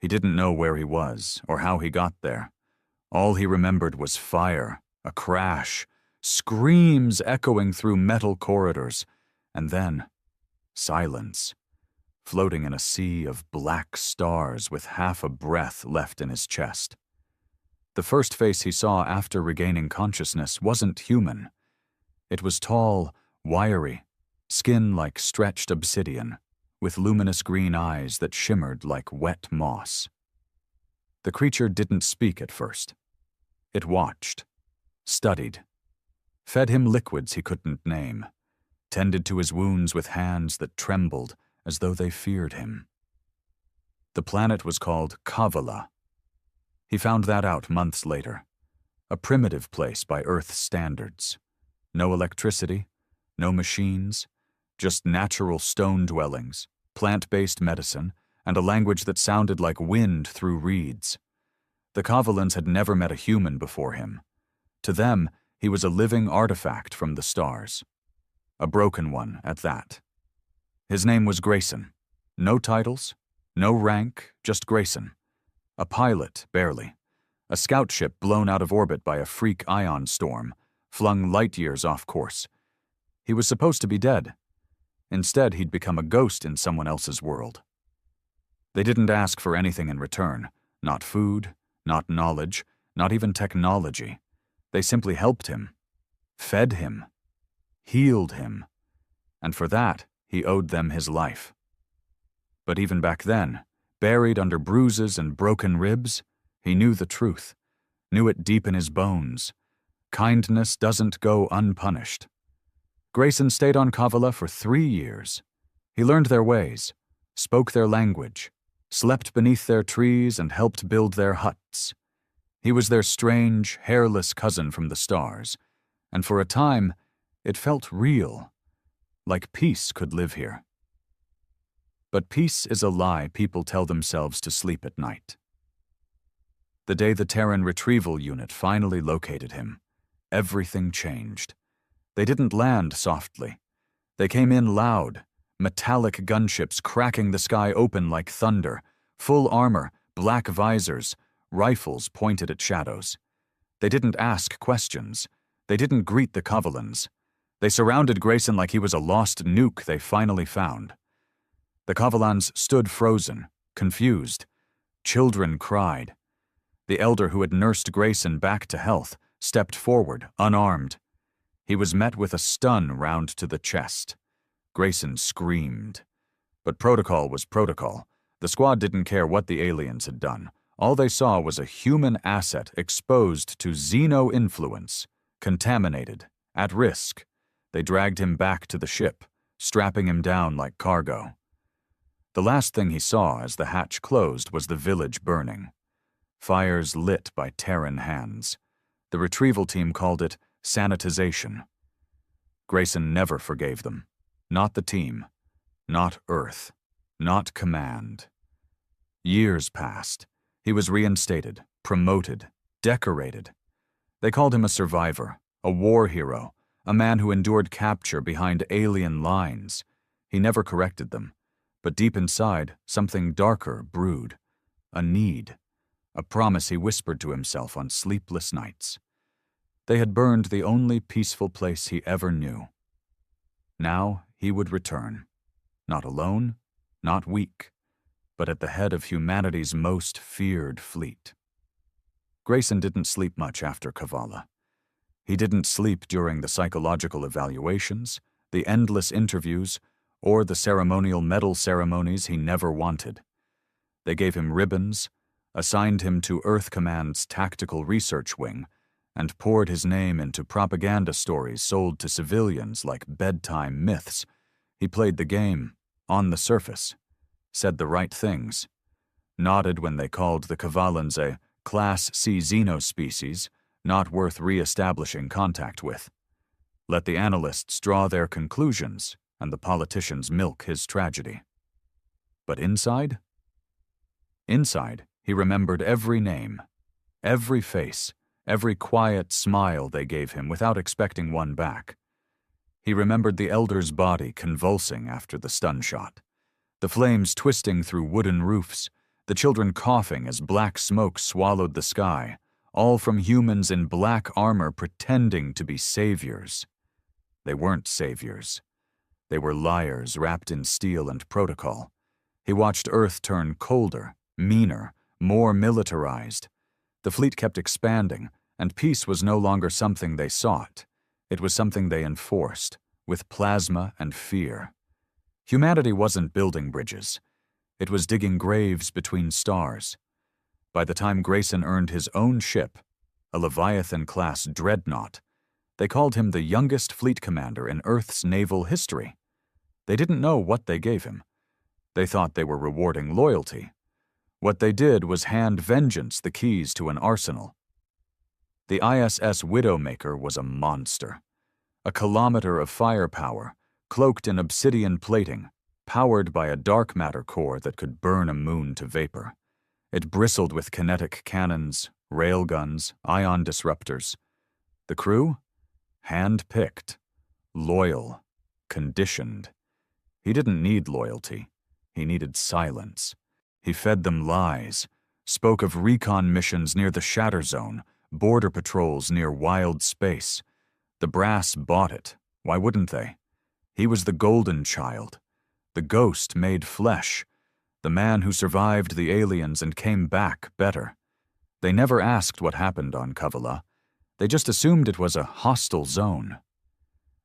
He didn't know where he was or how he got there. All he remembered was fire, a crash, screams echoing through metal corridors, and then silence, floating in a sea of black stars with half a breath left in his chest. The first face he saw after regaining consciousness wasn't human. It was tall, wiry, skin like stretched obsidian, with luminous green eyes that shimmered like wet moss. The creature didn't speak at first. It watched, studied, fed him liquids he couldn't name, tended to his wounds with hands that trembled as though they feared him. The planet was called Kavala. He found that out months later. A primitive place by Earth standards. No electricity, no machines, just natural stone dwellings, plant-based medicine, and a language that sounded like wind through reeds. The Kavalans had never met a human before him. To them, he was a living artifact from the stars. A broken one at that. His name was Grayson. No titles, no rank, just Grayson. A pilot, barely. A scout ship blown out of orbit by a freak ion storm, flung light years off course. He was supposed to be dead. Instead, he'd become a ghost in someone else's world. They didn't ask for anything in return. Not food, not knowledge, not even technology. They simply helped him, fed him, healed him, and for that, he owed them his life. But even back then, buried under bruises and broken ribs, he knew the truth, knew it deep in his bones. Kindness doesn't go unpunished. Grayson stayed on Kavala for 3 years. He learned their ways, spoke their language, slept beneath their trees and helped build their huts. He was their strange, hairless cousin from the stars, and for a time, it felt real, like peace could live here. But peace is a lie people tell themselves to sleep at night. The day the Terran Retrieval Unit finally located him, everything changed. They didn't land softly. They came in loud, metallic gunships cracking the sky open like thunder, full armor, black visors, rifles pointed at shadows. They didn't ask questions. They didn't greet the Kavalans. They surrounded Grayson like he was a lost nuke they finally found. The Kavalans stood frozen, confused. Children cried. The elder who had nursed Grayson back to health stepped forward, unarmed. He was met with a stun round to the chest. Grayson screamed. But protocol was protocol. The squad didn't care what the aliens had done. All they saw was a human asset exposed to xeno-influence, contaminated, at risk. They dragged him back to the ship, strapping him down like cargo. The last thing he saw as the hatch closed was the village burning. Fires lit by Terran hands. The retrieval team called it sanitization. Grayson never forgave them. Not the team. Not Earth. Not Command. Years passed. He was reinstated, promoted, decorated. They called him a survivor, a war hero, a man who endured capture behind alien lines. He never corrected them, but deep inside, something darker brewed. A need. A promise he whispered to himself on sleepless nights. They had burned the only peaceful place he ever knew. Now he would return. Not alone, not weak, but at the head of humanity's most feared fleet. Grayson didn't sleep much after Kavala. He didn't sleep during the psychological evaluations, the endless interviews, or the ceremonial medal ceremonies he never wanted. They gave him ribbons, assigned him to Earth Command's Tactical Research Wing, and poured his name into propaganda stories sold to civilians like bedtime myths. He played the game, on the surface, said the right things, nodded when they called the Kavalans a Class C xenospecies, not worth re-establishing contact with. Let the analysts draw their conclusions, and the politicians milk his tragedy. But inside? Inside, he remembered every name, every face, every quiet smile they gave him without expecting one back. He remembered the elder's body convulsing after the stun shot, the flames twisting through wooden roofs, the children coughing as black smoke swallowed the sky, all from humans in black armor pretending to be saviors. They weren't saviors. They were liars wrapped in steel and protocol. He watched Earth turn colder, meaner, more militarized. The fleet kept expanding, and peace was no longer something they sought. It was something they enforced, with plasma and fear. Humanity wasn't building bridges. It was digging graves between stars. By the time Grayson earned his own ship, a Leviathan-class dreadnought, they called him the youngest fleet commander in Earth's naval history. They didn't know what they gave him. They thought they were rewarding loyalty. What they did was hand vengeance the keys to an arsenal. The ISS Widowmaker was a monster. A kilometer of firepower, cloaked in obsidian plating, powered by a dark matter core that could burn a moon to vapor. It bristled with kinetic cannons, railguns, ion disruptors. The crew? Hand-picked, loyal, conditioned. He didn't need loyalty. He needed silence. He fed them lies, spoke of recon missions near the Shatter Zone, border patrols near wild space. The brass bought it. Why wouldn't they? He was the golden child, the ghost made flesh, the man who survived the aliens and came back better. They never asked what happened on Kavala. They just assumed it was a hostile zone.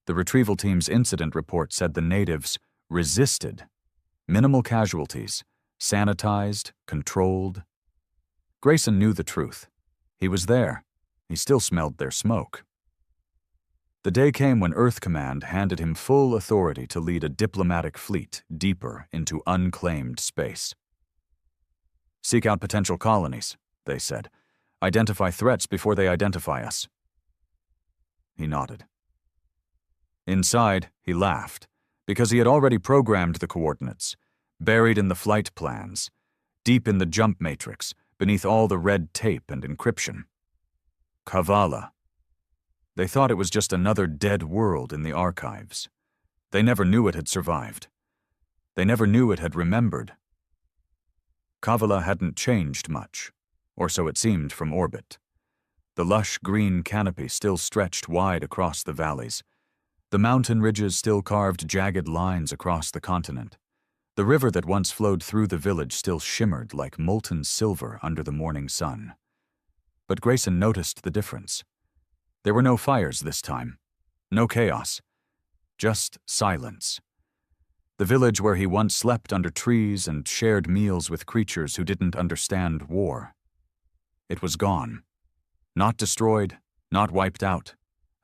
The retrieval team's incident report said the natives resisted. Minimal casualties, sanitized, controlled. Grayson knew the truth. He was there. He still smelled their smoke. The day came when Earth Command handed him full authority to lead a diplomatic fleet deeper into unclaimed space. Seek out potential colonies, they said. Identify threats before they identify us. He nodded. Inside, he laughed, because he had already programmed the coordinates, buried in the flight plans, deep in the jump matrix, beneath all the red tape and encryption. Kavala. They thought it was just another dead world in the archives. They never knew it had survived. They never knew it had remembered. Kavala hadn't changed much, or so it seemed from orbit. The lush green canopy still stretched wide across the valleys. The mountain ridges still carved jagged lines across the continent. The river that once flowed through the village still shimmered like molten silver under the morning sun. But Grayson noticed the difference. There were no fires this time, no chaos, just silence. The village where he once slept under trees and shared meals with creatures who didn't understand war. It was gone. Not destroyed, not wiped out,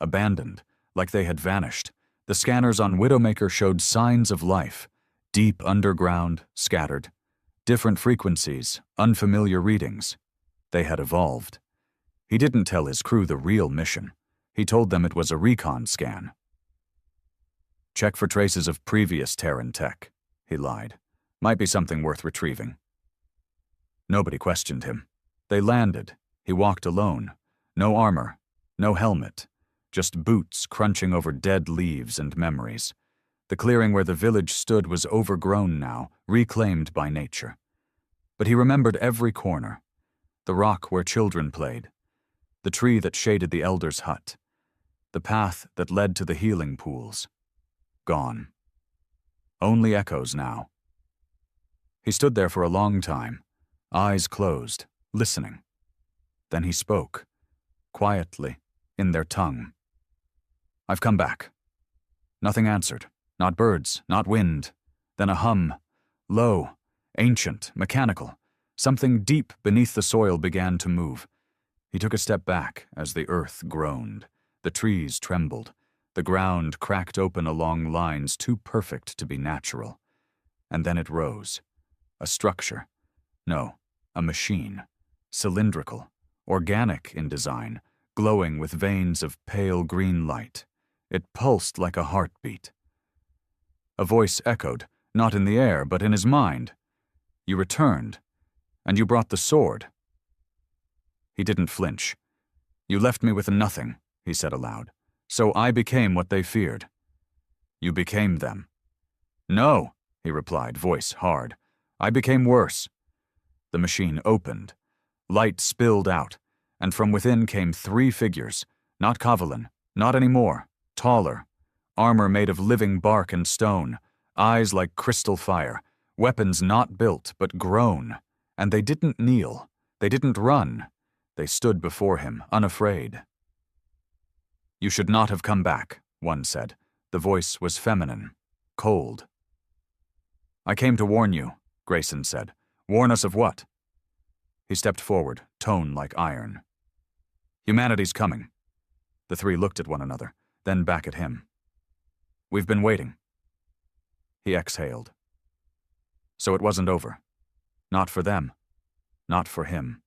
abandoned, like they had vanished. The scanners on Widowmaker showed signs of life, deep underground, scattered. Different frequencies, unfamiliar readings. They had evolved. He didn't tell his crew the real mission. He told them it was a recon scan. Check for traces of previous Terran tech, he lied. Might be something worth retrieving. Nobody questioned him. They landed. He walked alone. No armor, no helmet, just boots crunching over dead leaves and memories. The clearing where the village stood was overgrown now, reclaimed by nature. But he remembered every corner. The rock where children played. The tree that shaded the elder's hut. The path that led to the healing pools. Gone. Only echoes now. He stood there for a long time, eyes closed, listening. Then he spoke, quietly, in their tongue. I've come back. Nothing answered. Not birds, not wind. Then a hum, low, ancient, mechanical. Something deep beneath the soil began to move. He took a step back as the earth groaned. The trees trembled. The ground cracked open along lines too perfect to be natural. And then it rose. A structure. No, a machine. Cylindrical. Organic in design. Glowing with veins of pale green light. It pulsed like a heartbeat. A voice echoed, not in the air, but in his mind. You returned. And you brought the sword. He didn't flinch. You left me with nothing, he said aloud. So I became what they feared. You became them. No, he replied, voice hard. I became worse. The machine opened. Light spilled out, and from within came 3 figures, not Kavalan, not any more, taller, armor made of living bark and stone, eyes like crystal fire, weapons not built but grown, and they didn't kneel, they didn't run, they stood before him, unafraid. "You should not have come back," one said. The voice was feminine, cold. "I came to warn you," Grayson said. "Warn us of what?" He stepped forward, tone like iron. "Humanity's coming." The 3 looked at one another, then back at him. "We've been waiting." He exhaled. So it wasn't over. Not for them. Not for him.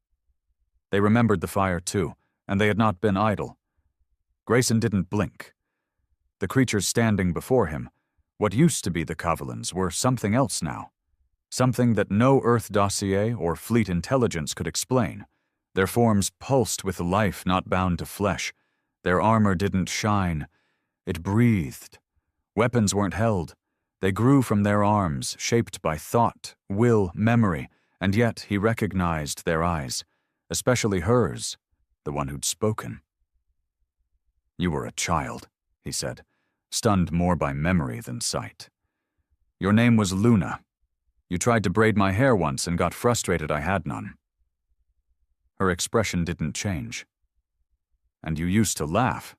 They remembered the fire too, and they had not been idle. Grayson didn't blink. The creatures standing before him, what used to be the Kavalans, were something else now. Something that no Earth dossier or fleet intelligence could explain. Their forms pulsed with life not bound to flesh. Their armor didn't shine. It breathed. Weapons weren't held. They grew from their arms, shaped by thought, will, memory, and yet he recognized their eyes, especially hers, the one who'd spoken. "You were a child," he said, stunned more by memory than sight. "Your name was Luna. You tried to braid my hair once and got frustrated I had none." Her expression didn't change. "And you used to laugh.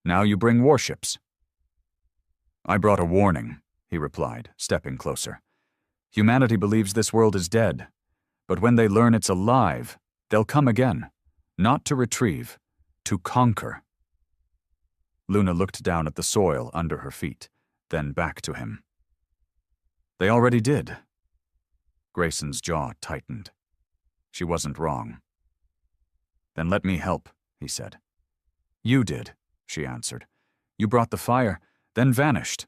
Now you bring warships." "I brought a warning," he replied, stepping closer. "Humanity believes this world is dead, but when they learn it's alive, they'll come again, not to retrieve, to conquer." Luna looked down at the soil under her feet, then back to him. "They already did." Grayson's jaw tightened. She wasn't wrong. "Then let me help," he said. "You did," she answered. "You brought the fire, then vanished."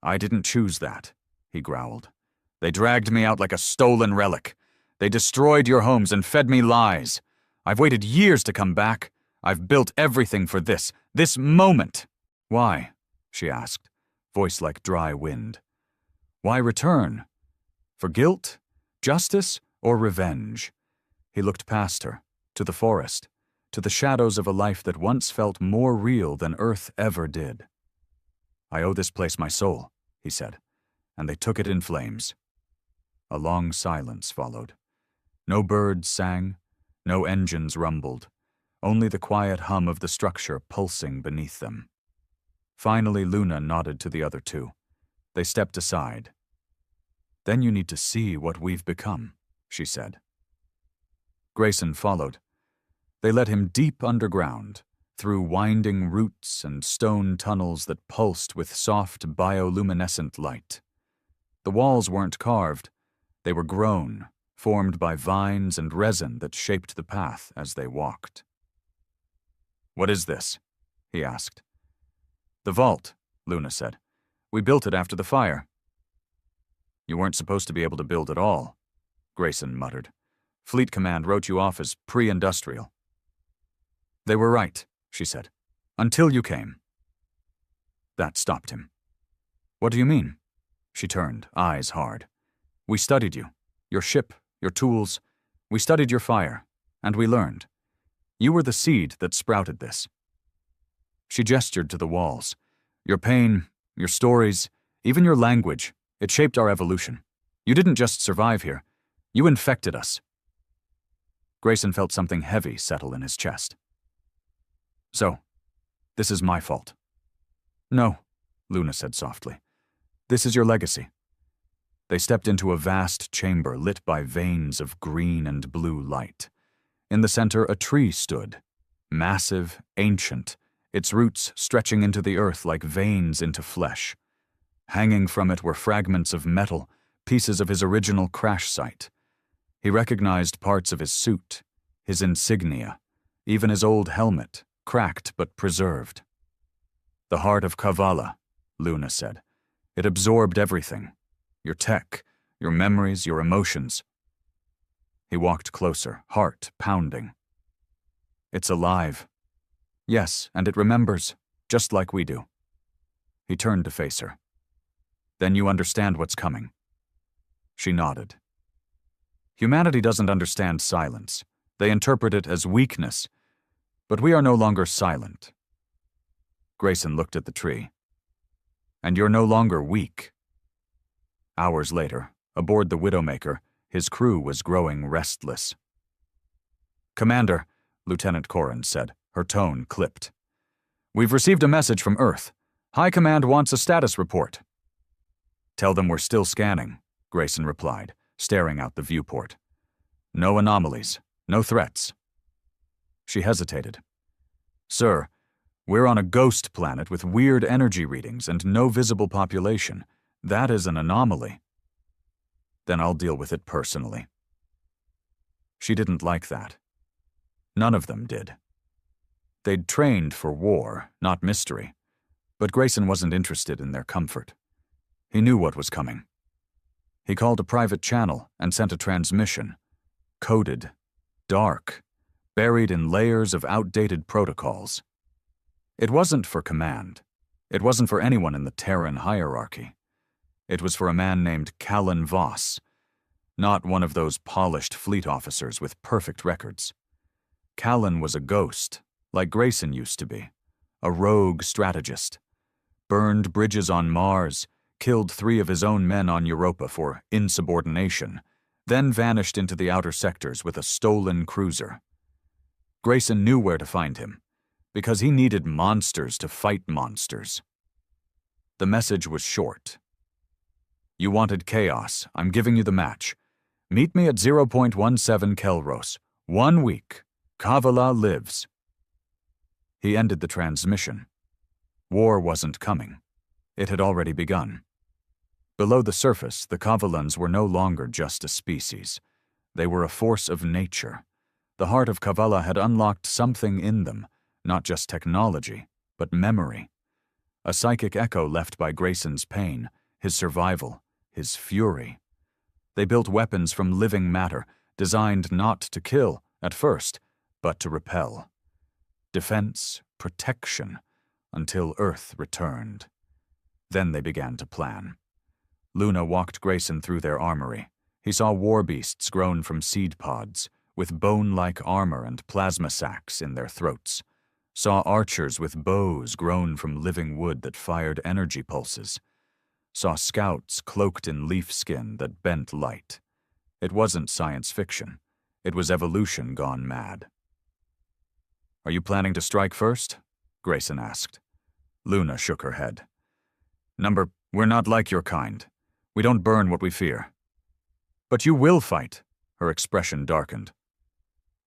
"I didn't choose that," he growled. "They dragged me out like a stolen relic. They destroyed your homes and fed me lies. I've waited years to come back. I've built everything for this moment." "Why?" she asked, voice like dry wind. "Why return? For guilt, justice, or revenge?" He looked past her, to the forest, to the shadows of a life that once felt more real than Earth ever did. "I owe this place my soul," he said, and they took it in flames. A long silence followed. No birds sang, no engines rumbled, only the quiet hum of the structure pulsing beneath them. Finally, Luna nodded to the other 2. They stepped aside. "Then you need to see what we've become," she said. Grayson followed. They led him deep underground, through winding roots and stone tunnels that pulsed with soft bioluminescent light. The walls weren't carved. They were grown, formed by vines and resin that shaped the path as they walked. "What is this?" he asked. "The vault," Luna said. "We built it after the fire." "You weren't supposed to be able to build at all," Grayson muttered. "Fleet Command wrote you off as pre-industrial." "They were right," she said. "Until you came." That stopped him. "What do you mean?" She turned, eyes hard. "We studied you. Your ship, your tools. We studied your fire. And we learned. You were the seed that sprouted this." She gestured to the walls. "Your pain, your stories, even your language, it shaped our evolution. You didn't just survive here. You infected us." Grayson felt something heavy settle in his chest. "So, this is my fault." "No," Luna said softly. "This is your legacy." They stepped into a vast chamber lit by veins of green and blue light. In the center, a tree stood, massive, ancient, its roots stretching into the earth like veins into flesh. Hanging from it were fragments of metal, pieces of his original crash site. He recognized parts of his suit, his insignia, even his old helmet, cracked but preserved. "The heart of Kavala," Luna said. "It absorbed everything. Your tech, your memories, your emotions." He walked closer, heart pounding. "It's alive." "Yes, and it remembers, just like we do." He turned to face her. "Then you understand what's coming." She nodded. Humanity doesn't understand silence. They interpret it as weakness. But we are no longer silent. Grayson looked at the tree. And you're no longer weak. Hours later, aboard the Widowmaker, his crew was growing restless. "Commander," Lieutenant Corrin said, her tone clipped. "We've received a message from Earth. High Command wants a status report." "Tell them we're still scanning," Grayson replied, staring out the viewport. "No anomalies, no threats." She hesitated. "Sir, we're on a ghost planet with weird energy readings and no visible population. That is an anomaly." "Then I'll deal with it personally." She didn't like that. None of them did. They'd trained for war, not mystery, but Grayson wasn't interested in their comfort. He knew what was coming. He called a private channel and sent a transmission. Coded, dark, buried in layers of outdated protocols. It wasn't for command. It wasn't for anyone in the Terran hierarchy. It was for a man named Callan Voss, not one of those polished fleet officers with perfect records. Callan was a ghost, like Grayson used to be, a rogue strategist. Burned bridges on Mars, killed 3 of his own men on Europa for insubordination, then vanished into the outer sectors with a stolen cruiser. Grayson knew where to find him, because he needed monsters to fight monsters. The message was short. "You wanted chaos. I'm giving you the match. Meet me at 0.17 Kelros. 1 week. Kavala lives." He ended the transmission. War wasn't coming. It had already begun. Below the surface, the Kavalans were no longer just a species. They were a force of nature. The heart of Kavala had unlocked something in them, not just technology, but memory. A psychic echo left by Grayson's pain, his survival, his fury. They built weapons from living matter, designed not to kill, at first, but to repel. Defense, protection, until Earth returned. Then they began to plan. Luna walked Grayson through their armory. He saw war beasts grown from seed pods, with bone-like armor and plasma sacs in their throats. Saw archers with bows grown from living wood that fired energy pulses. Saw scouts cloaked in leaf skin that bent light. It wasn't science fiction. It was evolution gone mad. "Are you planning to strike first?" Grayson asked. Luna shook her head. "We're not like your kind. We don't burn what we fear." "But you will fight," her expression darkened.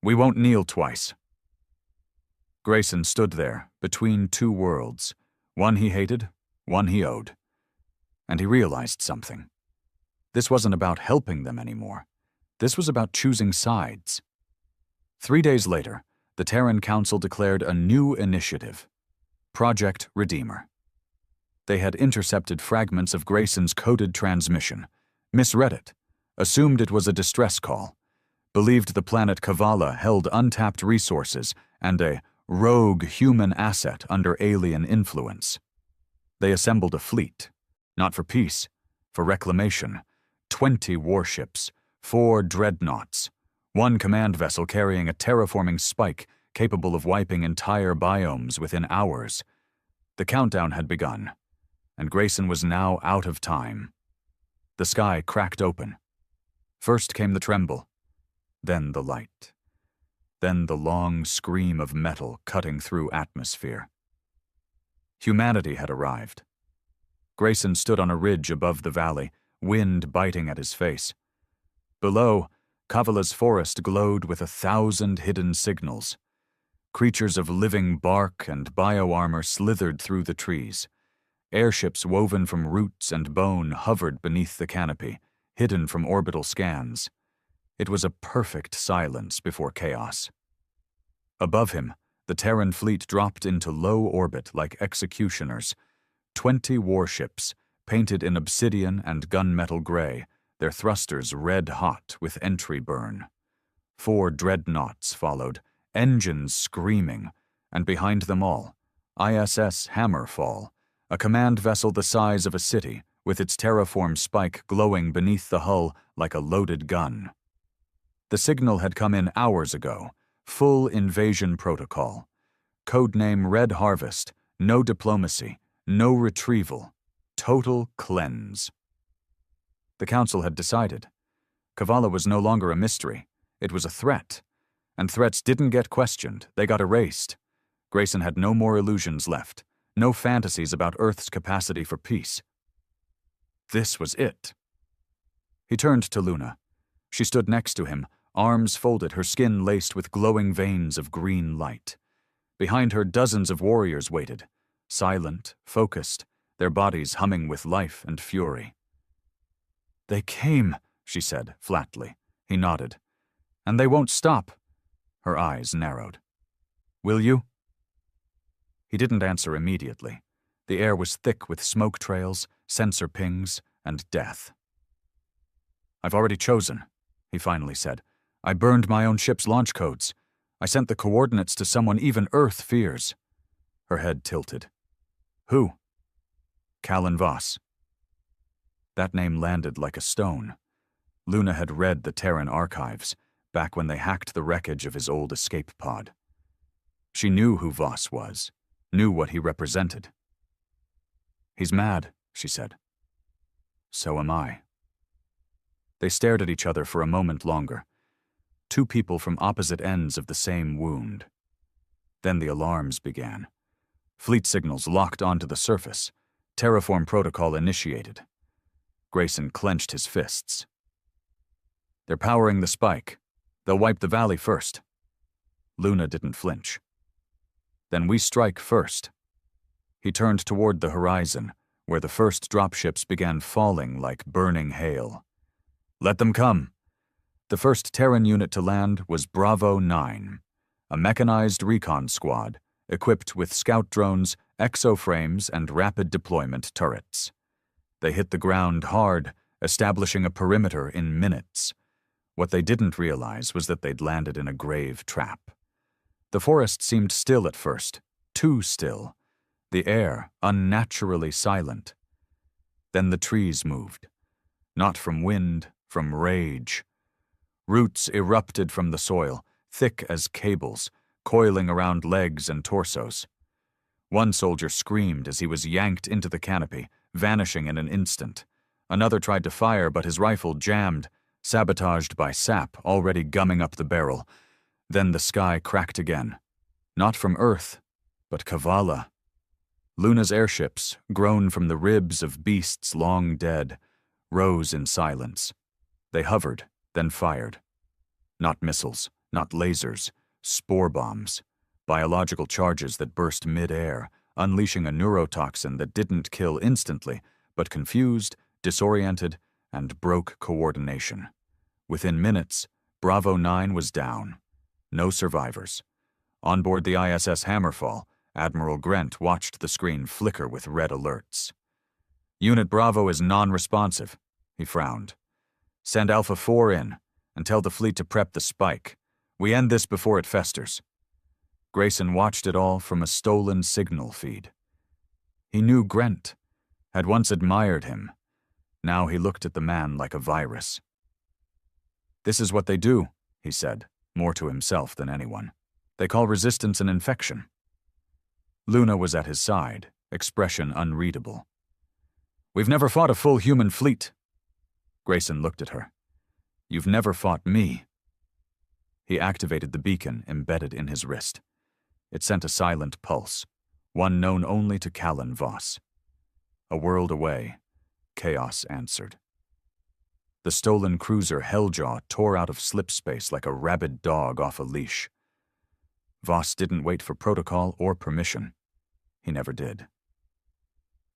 "We won't kneel twice." Grayson stood there, between 2 worlds, one he hated, one he owed. And he realized something. This wasn't about helping them anymore. This was about choosing sides. 3 days later, the Terran Council declared a new initiative, Project Redeemer. They had intercepted fragments of Grayson's coded transmission, misread it, assumed it was a distress call, believed the planet Kavala held untapped resources and a rogue human asset under alien influence. They assembled a fleet, not for peace, for reclamation, 20 warships, 4 dreadnoughts, 1 command vessel carrying a terraforming spike capable of wiping entire biomes within hours. The countdown had begun, and Grayson was now out of time. The sky cracked open. First came the tremble, then the light, then the long scream of metal cutting through atmosphere. Humanity had arrived. Grayson stood on a ridge above the valley, wind biting at his face. Below, Kavala's forest glowed with 1,000 hidden signals. Creatures of living bark and bioarmor slithered through the trees. Airships woven from roots and bone hovered beneath the canopy, hidden from orbital scans. It was a perfect silence before chaos. Above him, the Terran fleet dropped into low orbit like executioners. 20 warships, painted in obsidian and gunmetal gray, their thrusters red-hot with entry burn. 4 dreadnoughts followed, engines screaming, and behind them all, ISS Hammerfall, a command vessel the size of a city, with its terraform spike glowing beneath the hull like a loaded gun. The signal had come in hours ago. Full invasion protocol. Codename Red Harvest. No diplomacy. No retrieval. Total cleanse. The council had decided. Kavala was no longer a mystery. It was a threat. And threats didn't get questioned. They got erased. Grayson had no more illusions left. No fantasies about Earth's capacity for peace. This was it. He turned to Luna. She stood next to him, arms folded, her skin laced with glowing veins of green light. Behind her, dozens of warriors waited, silent, focused, their bodies humming with life and fury. "They came," she said, flatly. He nodded. "And they won't stop." Her eyes narrowed. "Will you?" He didn't answer immediately. The air was thick with smoke trails, sensor pings, and death. "I've already chosen," he finally said. "I burned my own ship's launch codes. I sent the coordinates to someone even Earth fears." Her head tilted. "Who?" "Callan Voss." That name landed like a stone. Luna had read the Terran archives, back when they hacked the wreckage of his old escape pod. She knew who Voss was, knew what he represented. "He's mad," she said. "So am I." They stared at each other for a moment longer. Two people from opposite ends of the same wound. Then the alarms began. Fleet signals locked onto the surface. Terraform protocol initiated. Grayson clenched his fists. "They're powering the spike. They'll wipe the valley first." Luna didn't flinch. "Then we strike first." He turned toward the horizon, where the first dropships began falling like burning hail. "Let them come." The first Terran unit to land was Bravo 9, a mechanized recon squad equipped with scout drones, exoframes, and rapid deployment turrets. They hit the ground hard, establishing a perimeter in minutes. What they didn't realize was that they'd landed in a grave trap. The forest seemed still at first, too still. The air unnaturally silent. Then the trees moved. Not from wind, from rage. Roots erupted from the soil, thick as cables, coiling around legs and torsos. One soldier screamed as he was yanked into the canopy, vanishing in an instant. Another tried to fire, but his rifle jammed, sabotaged by sap already gumming up the barrel. Then the sky cracked again. Not from Earth, but Kavala. Luna's airships, grown from the ribs of beasts long dead, rose in silence. They hovered, then fired. Not missiles, not lasers, spore bombs, biological charges that burst mid-air, unleashing a neurotoxin that didn't kill instantly, but confused, disoriented, and broke coordination. Within minutes, Bravo 9 was down. No survivors. On board the ISS Hammerfall, Admiral Grant watched the screen flicker with red alerts. "Unit Bravo is non-responsive," he frowned. "Send Alpha 4 in, and tell the fleet to prep the spike. We end this before it festers." Grayson watched it all from a stolen signal feed. He knew Grant, had once admired him. Now he looked at the man like a virus. "This is what they do," he said, more to himself than anyone. "They call resistance an infection." Luna was at his side, expression unreadable. "We've never fought a full human fleet." Grayson looked at her. "You've never fought me." He activated the beacon embedded in his wrist. It sent a silent pulse, one known only to Callan Voss. A world away, chaos answered. The stolen cruiser Helljaw tore out of slipspace like a rabid dog off a leash. Voss didn't wait for protocol or permission. He never did.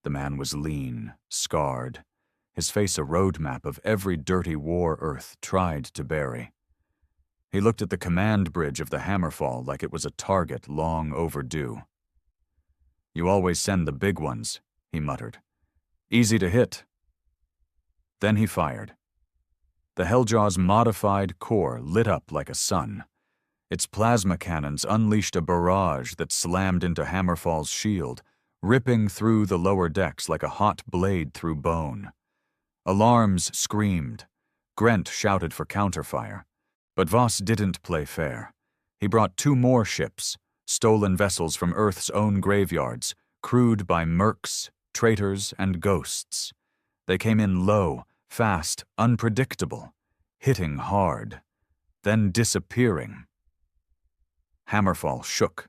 The man was lean, scarred, his face a roadmap of every dirty war Earth tried to bury. He looked at the command bridge of the Hammerfall like it was a target long overdue. "You always send the big ones," he muttered. "Easy to hit." Then he fired. The Helljaw's modified core lit up like a sun. Its plasma cannons unleashed a barrage that slammed into Hammerfall's shield, ripping through the lower decks like a hot blade through bone. Alarms screamed. Grant shouted for counterfire. But Voss didn't play fair. He brought 2 more ships, stolen vessels from Earth's own graveyards, crewed by mercs, traitors, and ghosts. They came in low, fast, unpredictable, hitting hard, then disappearing. Hammerfall shook,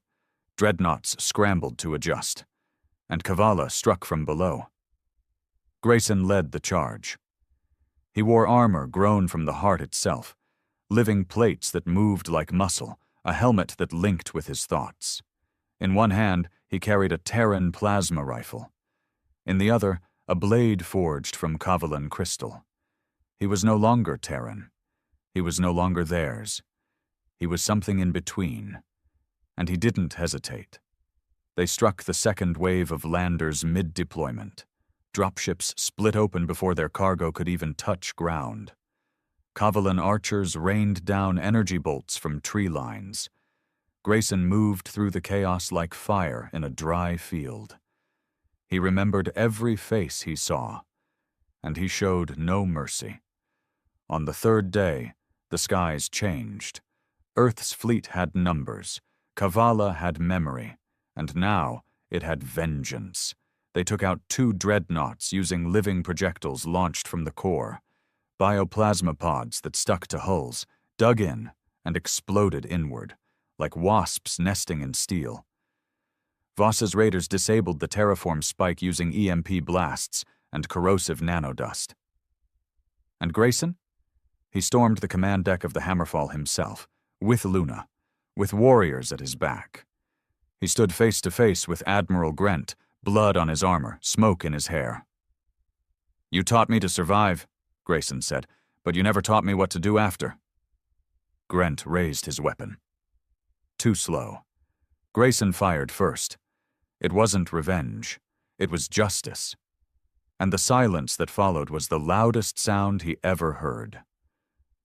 dreadnoughts scrambled to adjust, and Kavala struck from below. Grayson led the charge. He wore armor grown from the heart itself, living plates that moved like muscle, a helmet that linked with his thoughts. In one hand, he carried a Terran plasma rifle. In the other, a blade forged from Kavalan crystal. He was no longer Terran. He was no longer theirs. He was something in between. And he didn't hesitate. They struck the second wave of landers mid-deployment. Dropships split open before their cargo could even touch ground. Kavalan archers rained down energy bolts from tree lines. Grayson moved through the chaos like fire in a dry field. He remembered every face he saw, and he showed no mercy. On the 3rd day, the skies changed. Earth's fleet had numbers. Kavala had memory, and now it had vengeance. They took out 2 dreadnoughts using living projectiles launched from the core, bioplasma pods that stuck to hulls, dug in, and exploded inward, like wasps nesting in steel. Voss's raiders disabled the terraform spike using EMP blasts and corrosive nanodust. And Grayson? He stormed the command deck of the Hammerfall himself, with Luna, with warriors at his back. He stood face to face with Admiral Grent, blood on his armor, smoke in his hair. "You taught me to survive," Grayson said, "but you never taught me what to do after." Grent raised his weapon. Too slow. Grayson fired first. It wasn't revenge. It was justice. And the silence that followed was the loudest sound he ever heard.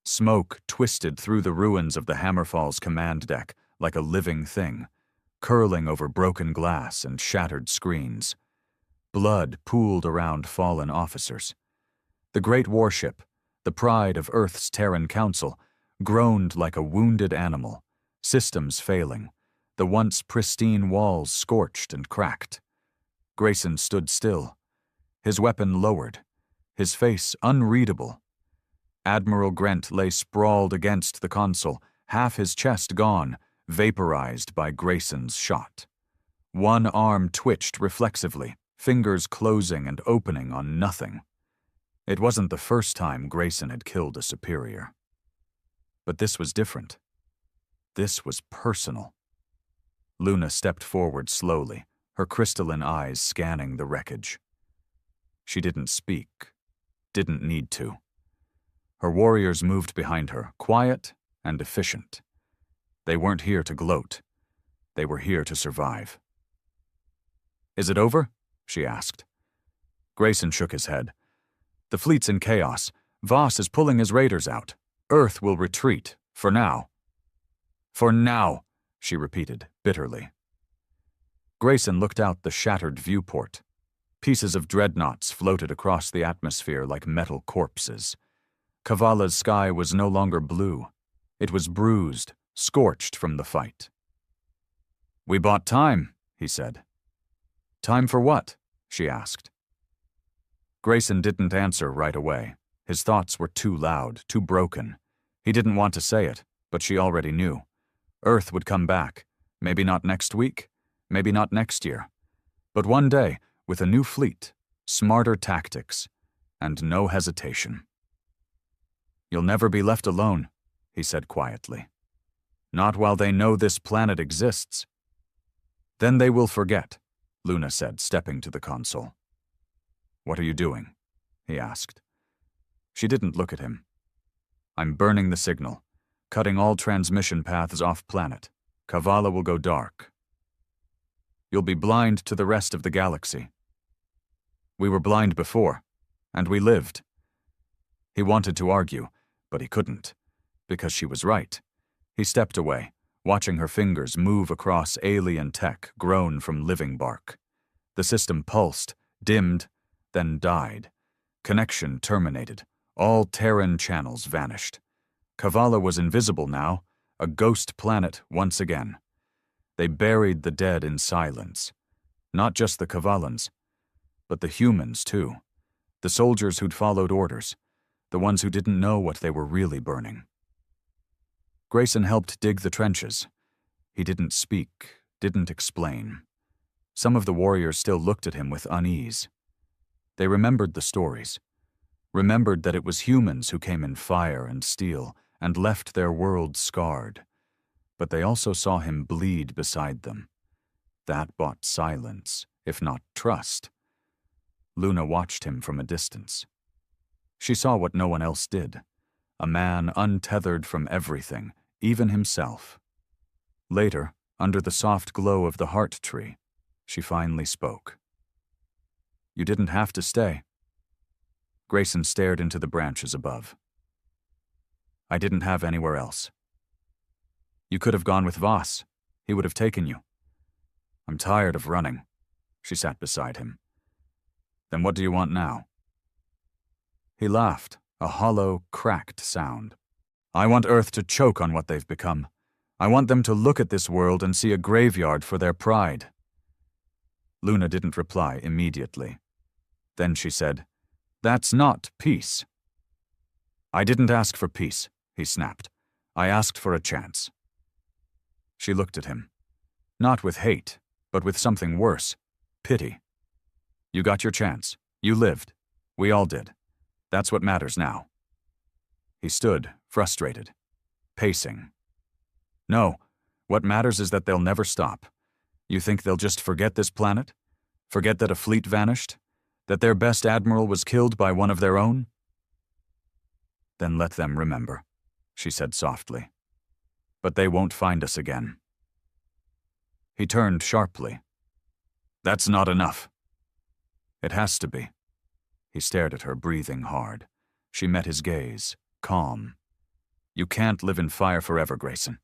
Smoke twisted through the ruins of the Hammerfall's command deck like a living thing, curling over broken glass and shattered screens. Blood pooled around fallen officers. The great warship, the pride of Earth's Terran Council, groaned like a wounded animal, systems failing, the once pristine walls scorched and cracked. Grayson stood still, his weapon lowered, his face unreadable. Admiral Grent lay sprawled against the console, half his chest gone, vaporized by Grayson's shot. One arm twitched reflexively, fingers closing and opening on nothing. It wasn't the first time Grayson had killed a superior. But this was different. This was personal. Luna stepped forward slowly, her crystalline eyes scanning the wreckage. She didn't speak, didn't need to. Her warriors moved behind her, quiet and efficient. They weren't here to gloat. They were here to survive. "Is it over?" she asked. Grayson shook his head. "The fleet's in chaos. Voss is pulling his raiders out. Earth will retreat, for now." "For now," she repeated, bitterly. Grayson looked out the shattered viewport. Pieces of dreadnoughts floated across the atmosphere like metal corpses. Kavala's sky was no longer blue. It was bruised, scorched from the fight. "We bought time," he said. "Time for what?" she asked. Grayson didn't answer right away. His thoughts were too loud, too broken. He didn't want to say it, but she already knew. Earth would come back, maybe not next week, maybe not next year, but one day with a new fleet, smarter tactics, and no hesitation. "You'll never be left alone," he said quietly. "Not while they know this planet exists." "Then they will forget," Luna said, stepping to the console. "What are you doing?" he asked. She didn't look at him. "I'm burning the signal, cutting all transmission paths off-planet. Kavala will go dark. You'll be blind to the rest of the galaxy." "We were blind before, and we lived." He wanted to argue, but he couldn't, because she was right. He stepped away, watching her fingers move across alien tech grown from living bark. The system pulsed, dimmed, then died. Connection terminated. All Terran channels vanished. Kavala was invisible now, a ghost planet once again. They buried the dead in silence. Not just the Kavalans, but the humans too. The soldiers who'd followed orders, the ones who didn't know what they were really burning. Grayson helped dig the trenches. He didn't speak, didn't explain. Some of the warriors still looked at him with unease. They remembered the stories, remembered that it was humans who came in fire and steel and left their world scarred. But they also saw him bleed beside them. That bought silence, if not trust. Luna watched him from a distance. She saw what no one else did, a man untethered from everything, even himself. Later, under the soft glow of the heart tree, she finally spoke. "You didn't have to stay." Grayson stared into the branches above. "I didn't have anywhere else." "You could have gone with Voss. He would have taken you." "I'm tired of running." She sat beside him. "Then what do you want now?" He laughed, a hollow, cracked sound. "I want Earth to choke on what they've become. I want them to look at this world and see a graveyard for their pride." Luna didn't reply immediately. Then she said, "That's not peace." "I didn't ask for peace," he snapped. "I asked for a chance." She looked at him, not with hate, but with something worse, pity. "You got your chance. You lived. We all did. That's what matters now." He stood, frustrated, pacing. "No, what matters is that they'll never stop. You think they'll just forget this planet? Forget that a fleet vanished? That their best admiral was killed by one of their own?" "Then let them remember," she said softly. "But they won't find us again." He turned sharply. "That's not enough." "It has to be." He stared at her, breathing hard. She met his gaze, calm. "You can't live in fire forever, Grayson."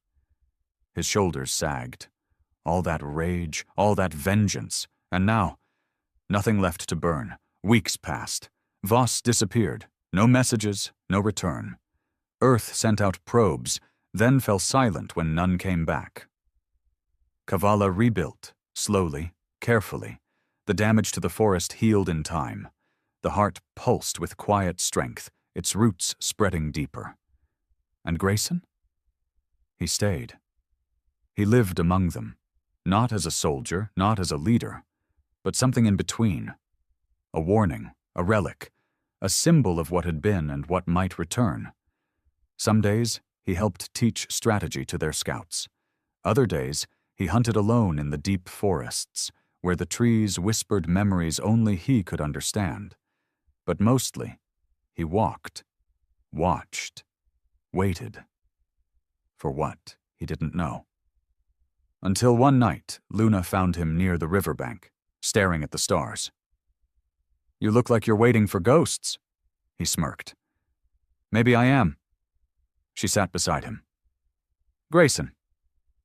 His shoulders sagged. All that rage, all that vengeance, and now, nothing left to burn. Weeks passed. Voss disappeared. No messages, no return. Earth sent out probes, then fell silent when none came back. Kavala rebuilt, slowly, carefully. The damage to the forest healed in time. The heart pulsed with quiet strength, its roots spreading deeper. And Grayson? He stayed. He lived among them, not as a soldier, not as a leader, but something in between. A warning, a relic, a symbol of what had been and what might return. Some days, he helped teach strategy to their scouts. Other days, he hunted alone in the deep forests, where the trees whispered memories only he could understand. But mostly, he walked, watched, waited. For what, he didn't know. Until one night, Luna found him near the riverbank, staring at the stars. "You look like you're waiting for ghosts," he smirked. "Maybe I am." She sat beside him. "Grayson,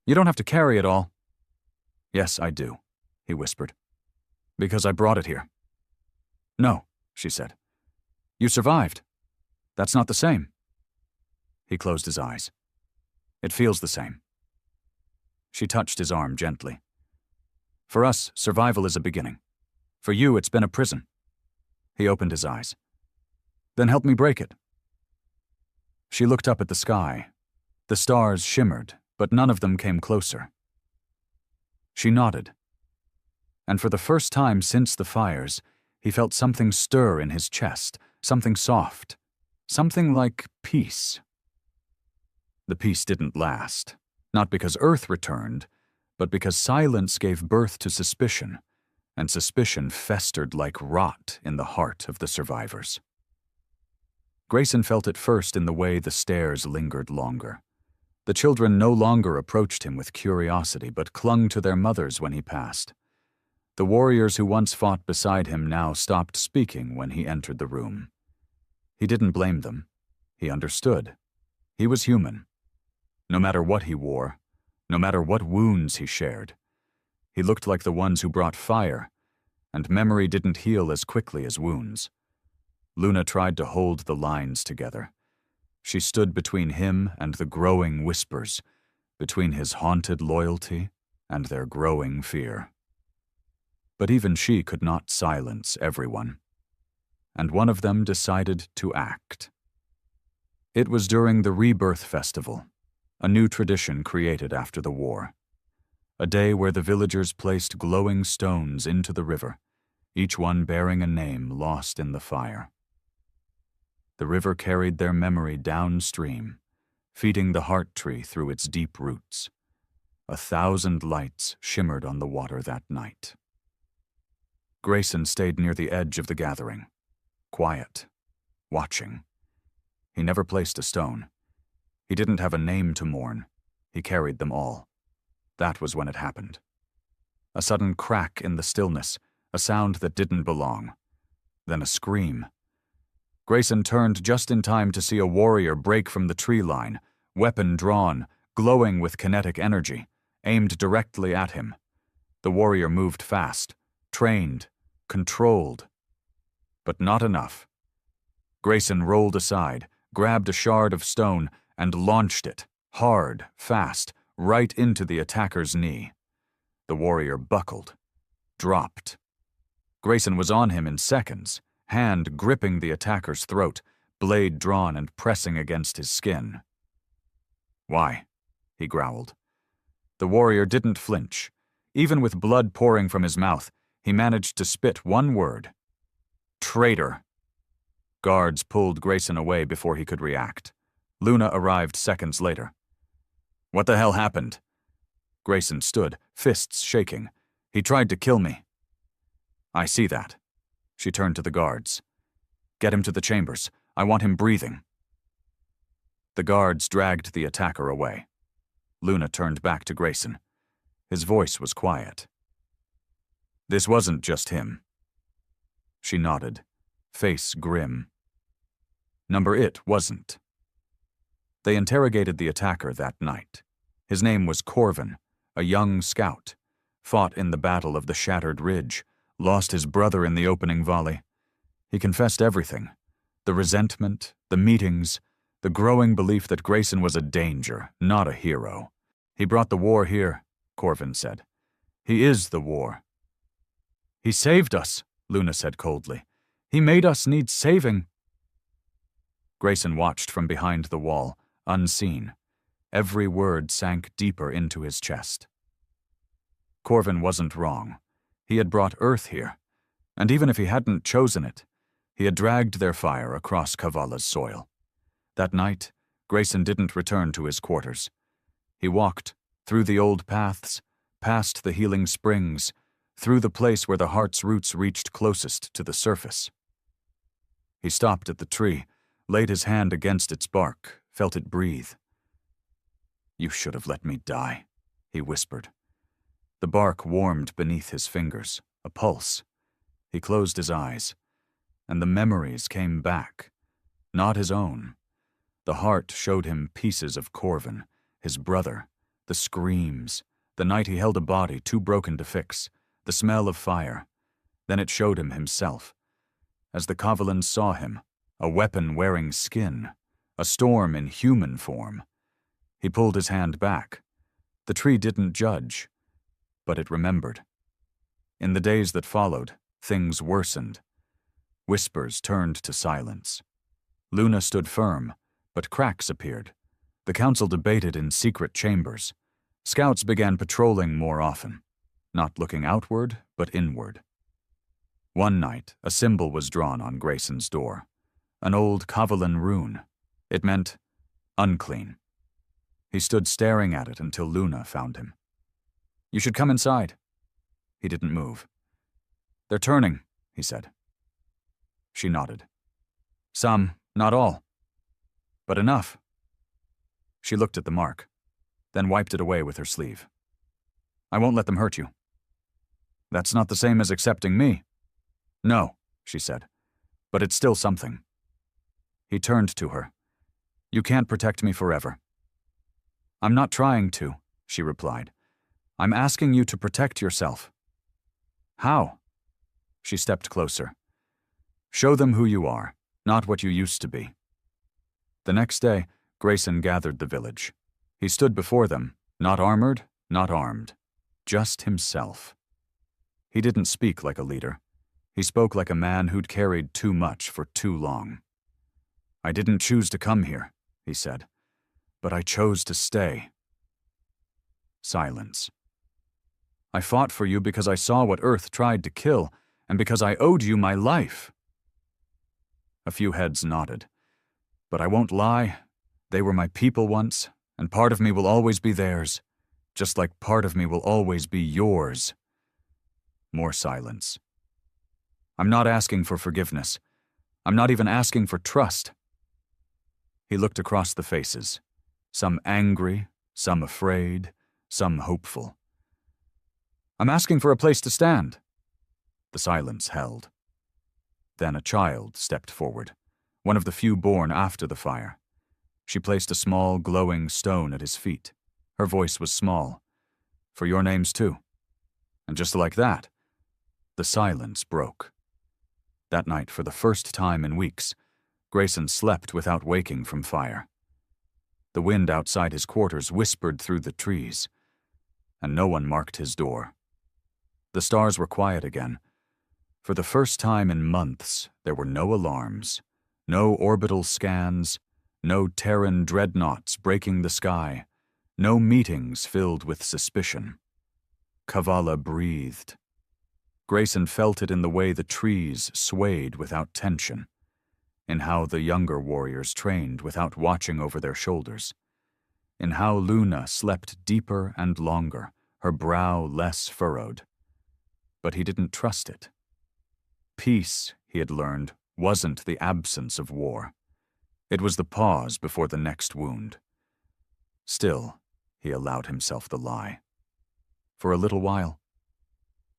you don't have to carry it all." "Yes, I do," he whispered. "Because I brought it here." "No," she said. "You survived. That's not the same." He closed his eyes. "It feels the same." She touched his arm gently. "For us, survival is a beginning. For you, it's been a prison." He opened his eyes. "Then help me break it." She looked up at the sky. The stars shimmered, but none of them came closer. She nodded. And for the first time since the fires, he felt something stir in his chest, something soft, something like peace. The peace didn't last, not because Earth returned, but because silence gave birth to suspicion, and suspicion festered like rot in the heart of the survivors. Grayson felt it first in the way the stares lingered longer. The children no longer approached him with curiosity, but clung to their mothers when he passed. The warriors who once fought beside him now stopped speaking when he entered the room. He didn't blame them. He understood. He was human. No matter what he wore, no matter what wounds he shared, he looked like the ones who brought fire, and memory didn't heal as quickly as wounds. Luna tried to hold the lines together. She stood between him and the growing whispers, between his haunted loyalty and their growing fear. But even she could not silence everyone, and one of them decided to act. It was during the Rebirth Festival, a new tradition created after the war. A day where the villagers placed glowing stones into the river, each one bearing a name lost in the fire. The river carried their memory downstream, feeding the heart tree through its deep roots. 1,000 lights shimmered on the water that night. Grayson stayed near the edge of the gathering, quiet, watching. He never placed a stone. He didn't have a name to mourn. He carried them all. That was when it happened. A sudden crack in the stillness, a sound that didn't belong. Then a scream. Grayson turned just in time to see a warrior break from the tree line, weapon drawn, glowing with kinetic energy, aimed directly at him. The warrior moved fast, trained, controlled. But not enough. Grayson rolled aside, grabbed a shard of stone, and launched it, hard, fast, right into the attacker's knee. The warrior buckled, dropped. Grayson was on him in seconds, hand gripping the attacker's throat, blade drawn and pressing against his skin. "Why?" he growled. The warrior didn't flinch. Even with blood pouring from his mouth, he managed to spit one word. "Traitor." Guards pulled Grayson away before he could react. Luna arrived seconds later. "What the hell happened?" Grayson stood, fists shaking. "He tried to kill me." "I see that." She turned to the guards. "Get him to the chambers. I want him breathing." The guards dragged the attacker away. Luna turned back to Grayson. His voice was quiet. "This wasn't just him." She nodded, face grim. Number It wasn't. They interrogated the attacker that night. His name was Corvin, a young scout, fought in the Battle of the Shattered Ridge, lost his brother in the opening volley. He confessed everything. The resentment, the meetings, the growing belief that Grayson was a danger, not a hero. "He brought the war here," Corvin said. "He is the war." "He saved us," Luna said coldly. "He made us need saving." Grayson watched from behind the wall, unseen. Every word sank deeper into his chest. Corvin wasn't wrong. He had brought Earth here, and even if he hadn't chosen it, he had dragged their fire across Kavala's soil. That night, Grayson didn't return to his quarters. He walked through the old paths, past the healing springs, through the place where the heart's roots reached closest to the surface. He stopped at the tree, laid his hand against its bark, felt it breathe. "You should have let me die," he whispered. The bark warmed beneath his fingers, a pulse. He closed his eyes, and the memories came back, not his own. The heart showed him pieces of Corvin, his brother, the screams, the night he held a body too broken to fix, the smell of fire. Then it showed him himself. As the Kavalans saw him, a weapon wearing skin, a storm in human form. He pulled his hand back. The tree didn't judge, but it remembered. In the days that followed, things worsened. Whispers turned to silence. Luna stood firm, but cracks appeared. The council debated in secret chambers. Scouts began patrolling more often, not looking outward, but inward. One night, a symbol was drawn on Grayson's door. An old Kavalan rune. It meant unclean. He stood staring at it until Luna found him. "You should come inside." He didn't move. "They're turning," he said. She nodded. "Some, not all. But enough." She looked at the mark, then wiped it away with her sleeve. "I won't let them hurt you." "That's not the same as accepting me." "No," she said, "but it's still something." He turned to her. "You can't protect me forever." "I'm not trying to," she replied. "I'm asking you to protect yourself." "How?" She stepped closer. "Show them who you are, not what you used to be." The next day, Grayson gathered the village. He stood before them, not armored, not armed, just himself. He didn't speak like a leader. He spoke like a man who'd carried too much for too long. "I didn't choose to come here," he said, "but I chose to stay." Silence. "I fought for you because I saw what Earth tried to kill, and because I owed you my life." A few heads nodded. "But I won't lie, they were my people once, and part of me will always be theirs, just like part of me will always be yours." More silence. "I'm not asking for forgiveness. I'm not even asking for trust." He looked across the faces, some angry, some afraid, some hopeful. "I'm asking for a place to stand." The silence held. Then a child stepped forward, one of the few born after the fire. She placed a small, glowing stone at his feet. Her voice was small. "For your names too." And just like that, the silence broke. That night, for the first time in weeks, Grayson slept without waking from fire. The wind outside his quarters whispered through the trees, and no one marked his door. The stars were quiet again. For the first time in months, there were no alarms, no orbital scans, no Terran dreadnoughts breaking the sky, no meetings filled with suspicion. Kavala breathed. Grayson felt it in the way the trees swayed without tension, in how the younger warriors trained without watching over their shoulders, in how Luna slept deeper and longer, her brow less furrowed. But he didn't trust it. Peace, he had learned, wasn't the absence of war. It was the pause before the next wound. Still, he allowed himself the lie. For a little while,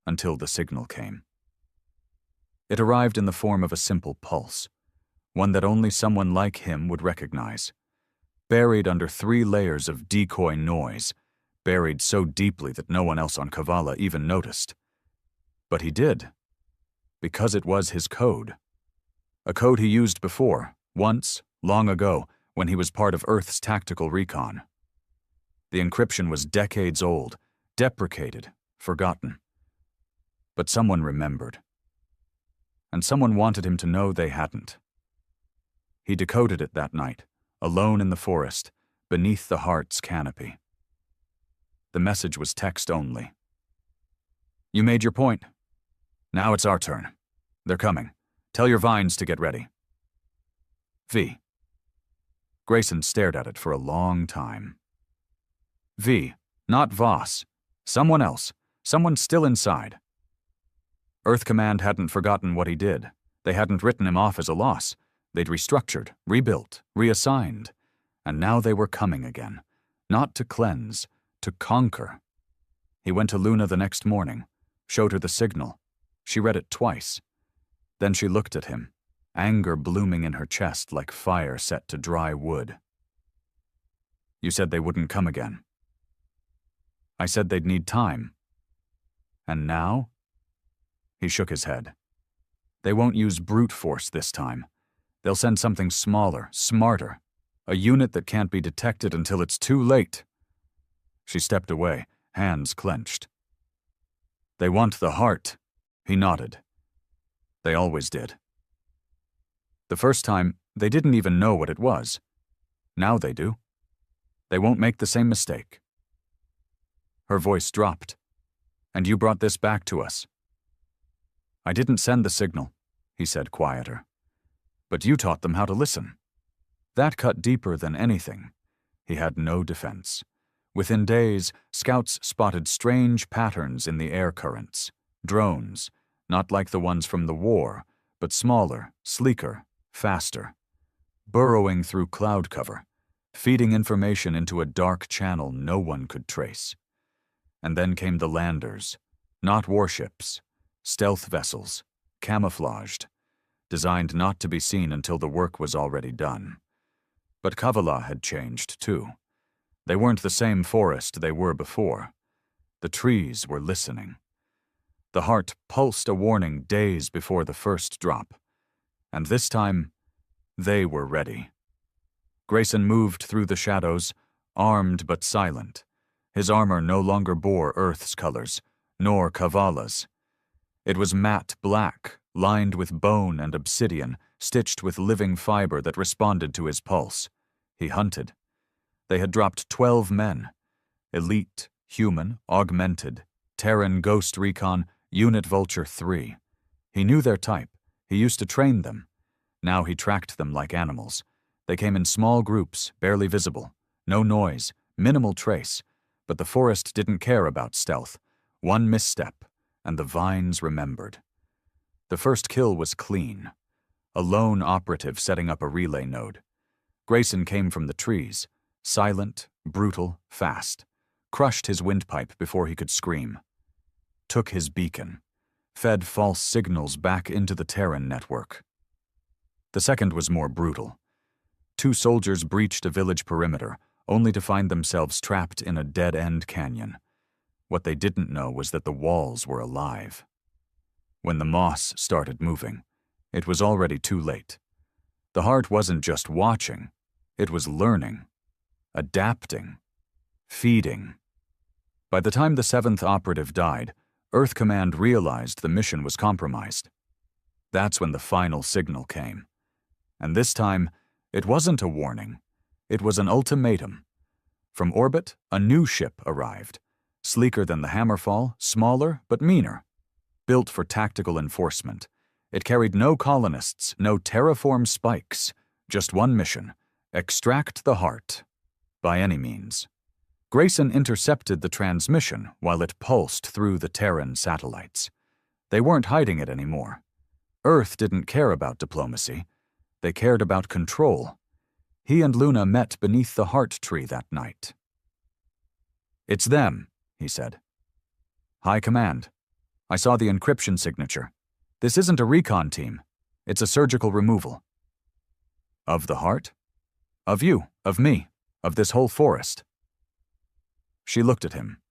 until the signal came. It arrived in the form of a simple pulse, one that only someone like him would recognize. Buried under 3 layers of decoy noise, buried so deeply that no one else on Kavala even noticed. But he did, because it was his code. A code he used before, once, long ago, when he was part of Earth's tactical recon. The encryption was decades old, deprecated, forgotten. But someone remembered. And someone wanted him to know they hadn't. He decoded it that night, alone in the forest, beneath the heart's canopy. The message was text only. "You made your point. Now it's our turn. They're coming. Tell your vines to get ready. V." Grayson stared at it for a long time. V, not Voss. Someone else. Someone still inside. Earth Command hadn't forgotten what he did. They hadn't written him off as a loss. They'd restructured, rebuilt, reassigned. And now they were coming again. Not to cleanse, to conquer. He went to Luna the next morning, showed her the signal. She read it twice. Then she looked at him, anger blooming in her chest like fire set to dry wood. "You said they wouldn't come again." "I said they'd need time." "And now?" He shook his head. "They won't use brute force this time. They'll send something smaller, smarter, a unit that can't be detected until it's too late." She stepped away, hands clenched. "They want the heart." He nodded. They always did. The first time, they didn't even know what it was. Now they do. They won't make the same mistake. Her voice dropped. "And you brought this back to us." "I didn't send the signal," he said, quieter. "But you taught them how to listen." That cut deeper than anything. He had no defense. Within days, scouts spotted strange patterns in the air currents. Drones, not like the ones from the war, but smaller, sleeker, faster. Burrowing through cloud cover, feeding information into a dark channel no one could trace. And then came the landers, not warships, stealth vessels, camouflaged, designed not to be seen until the work was already done. But Kavala had changed too. They weren't the same forest they were before. The trees were listening. The heart pulsed a warning days before the first drop. And this time, they were ready. Grayson moved through the shadows, armed but silent. His armor no longer bore Earth's colors, nor Kavala's. It was matte black, lined with bone and obsidian, stitched with living fiber that responded to his pulse. He hunted. They had dropped 12 men. Elite, human, augmented, Terran Ghost Recon, Unit Vulture 3. He knew their type. He used to train them. Now he tracked them like animals. They came in small groups, barely visible. No noise, minimal trace. But the forest didn't care about stealth. One misstep, and the vines remembered. The first kill was clean. A lone operative setting up a relay node. Grayson came from the trees, silent, brutal, fast. Crushed his windpipe before he could scream. Took his beacon. Fed false signals back into the Terran network. The second was more brutal. 2 soldiers breached a village perimeter, only to find themselves trapped in a dead-end canyon. What they didn't know was that the walls were alive. When the moss started moving, it was already too late. The heart wasn't just watching, it was learning, adapting, feeding. By the time the 7th operative died, Earth Command realized the mission was compromised. That's when the final signal came. And this time, it wasn't a warning. It was an ultimatum. From orbit, a new ship arrived. Sleeker than the Hammerfall, smaller but meaner. Built for tactical enforcement. It carried no colonists, no terraform spikes. Just one mission: extract the heart. By any means. Grayson intercepted the transmission while it pulsed through the Terran satellites. They weren't hiding it anymore. Earth didn't care about diplomacy. They cared about control. He and Luna met beneath the heart tree that night. "It's them," he said. "High Command. I saw the encryption signature. This isn't a recon team. It's a surgical removal." "Of the heart? Of you, of me, of this whole forest." She looked at him.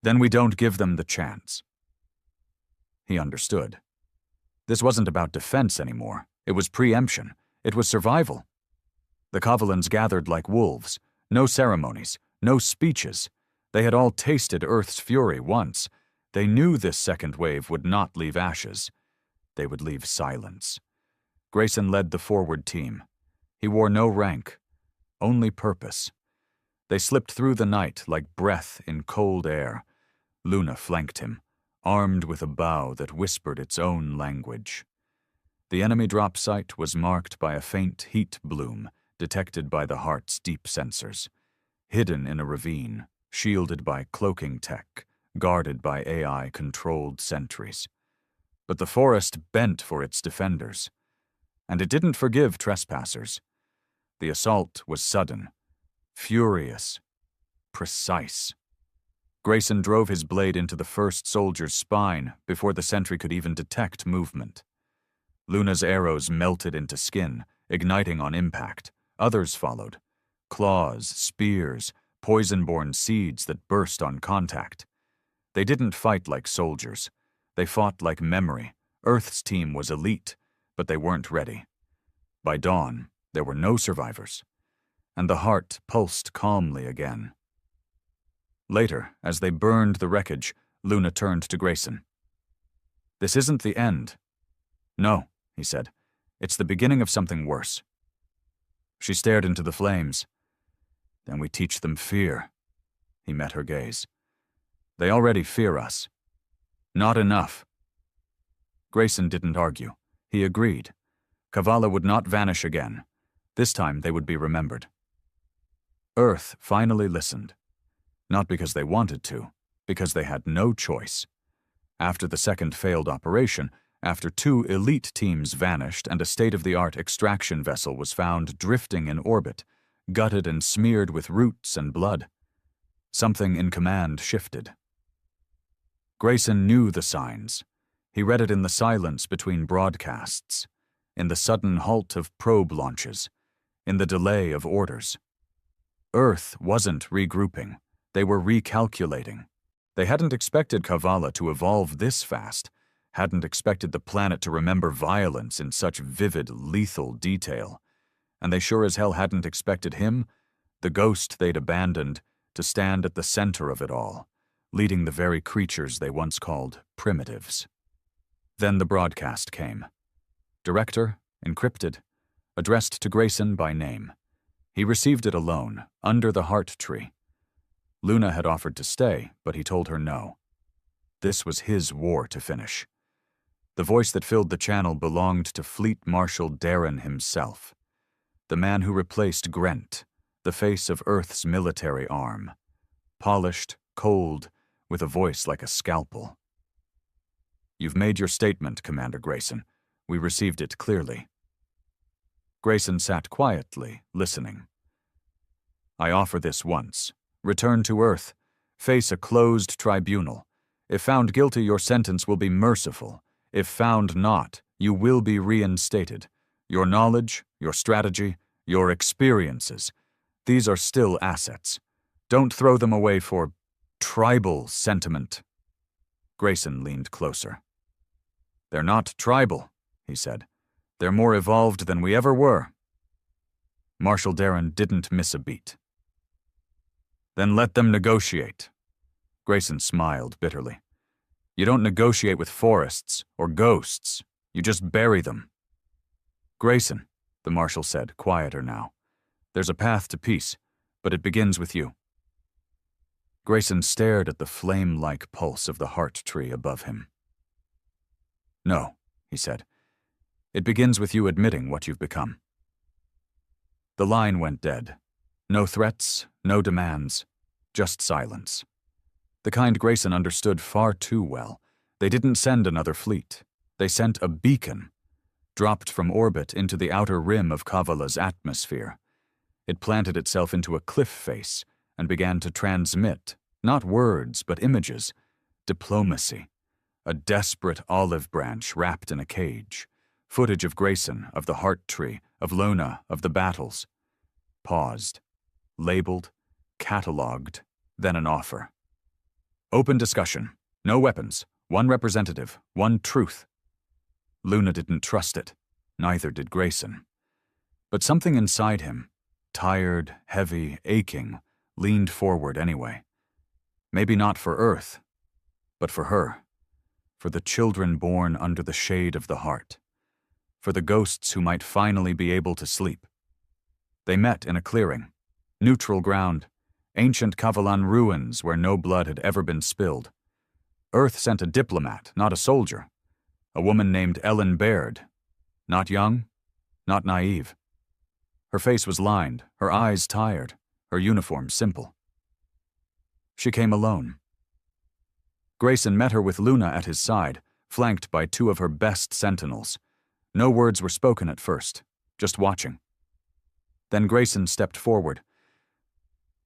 "Then we don't give them the chance." He understood. This wasn't about defense anymore. It was preemption. It was survival. The Kovalans gathered like wolves. No ceremonies, no speeches. They had all tasted Earth's fury once. They knew this second wave would not leave ashes. They would leave silence. Grayson led the forward team. He wore no rank, only purpose. They slipped through the night like breath in cold air. Luna flanked him, armed with a bow that whispered its own language. The enemy drop site was marked by a faint heat bloom detected by the heart's deep sensors. Hidden in a ravine, shielded by cloaking tech, guarded by AI-controlled sentries. But the forest bent for its defenders. And it didn't forgive trespassers. The assault was sudden, furious, precise. Grayson drove his blade into the first soldier's spine before the sentry could even detect movement. Luna's arrows melted into skin, igniting on impact. Others followed. Claws, spears, poison-borne seeds that burst on contact. They didn't fight like soldiers. They fought like memory. Earth's team was elite, but they weren't ready. By dawn, there were no survivors. And the heart pulsed calmly again. Later, as they burned the wreckage, Luna turned to Grayson. "This isn't the end." "No," he said. "It's the beginning of something worse." She stared into the flames. "Then we teach them fear." He met her gaze. "They already fear us." "Not enough." Grayson didn't argue. He agreed. Kavala would not vanish again. This time they would be remembered. Earth finally listened. Not because they wanted to, because they had no choice. After the second failed operation, after 2 elite teams vanished and a state-of-the-art extraction vessel was found drifting in orbit, gutted and smeared with roots and blood, something in command shifted. Grayson knew the signs. He read it in the silence between broadcasts, in the sudden halt of probe launches, in the delay of orders. Earth wasn't regrouping. They were recalculating. They hadn't expected Kavala to evolve this fast, hadn't expected the planet to remember violence in such vivid, lethal detail. and they sure as hell hadn't expected him, the ghost they'd abandoned, to stand at the center of it all, leading the very creatures they once called primitives. Then the broadcast came. Director, encrypted, addressed to Grayson by name. He received it alone, under the heart tree. Luna had offered to stay, but he told her no. This was his war to finish. The voice that filled the channel belonged to Fleet Marshal Darren himself, the man who replaced Grent, the face of Earth's military arm. Polished, cold, with a voice like a scalpel. "You've made your statement, Commander Grayson. We received it clearly." Grayson sat quietly, listening. "I offer this once. Return to Earth. Face a closed tribunal. If found guilty, your sentence will be merciful. If found not, you will be reinstated. Your knowledge, your strategy, your experiences, these are still assets. Don't throw them away for tribal sentiment." Grayson leaned closer. "They're not tribal," he said. "They're more evolved than we ever were." Marshal Darren didn't miss a beat. "Then let them negotiate." Grayson smiled bitterly. "You don't negotiate with forests or ghosts. You just bury them." "Grayson," the Marshal said, quieter now, "there's a path to peace, but it begins with you." Grayson stared at the flame-like pulse of the heart tree above him. "No," he said. "It begins with you admitting what you've become." The line went dead. No threats, no demands, just silence. The kind Grayson understood far too well. They didn't send another fleet. They sent a beacon, dropped from orbit into the outer rim of Kavala's atmosphere. It planted itself into a cliff face and began to transmit, not words, but images, diplomacy, a desperate olive branch wrapped in a cage, footage of Grayson, of the heart tree, of Luna, of the battles. Paused, labeled, catalogued, then an offer. "Open discussion, no weapons, one representative, one truth." Luna didn't trust it, neither did Grayson. But something inside him, tired, heavy, aching, leaned forward anyway. Maybe not for Earth, but for her, for the children born under the shade of the heart, for the ghosts who might finally be able to sleep. They met in a clearing, neutral ground, ancient Kavalan ruins where no blood had ever been spilled. Earth sent a diplomat, not a soldier, a woman named Ellen Baird, not young, not naive. Her face was lined, her eyes tired, her uniform simple. She came alone. Grayson met her with Luna at his side, flanked by two of her best sentinels. No words were spoken at first, just watching. Then Grayson stepped forward.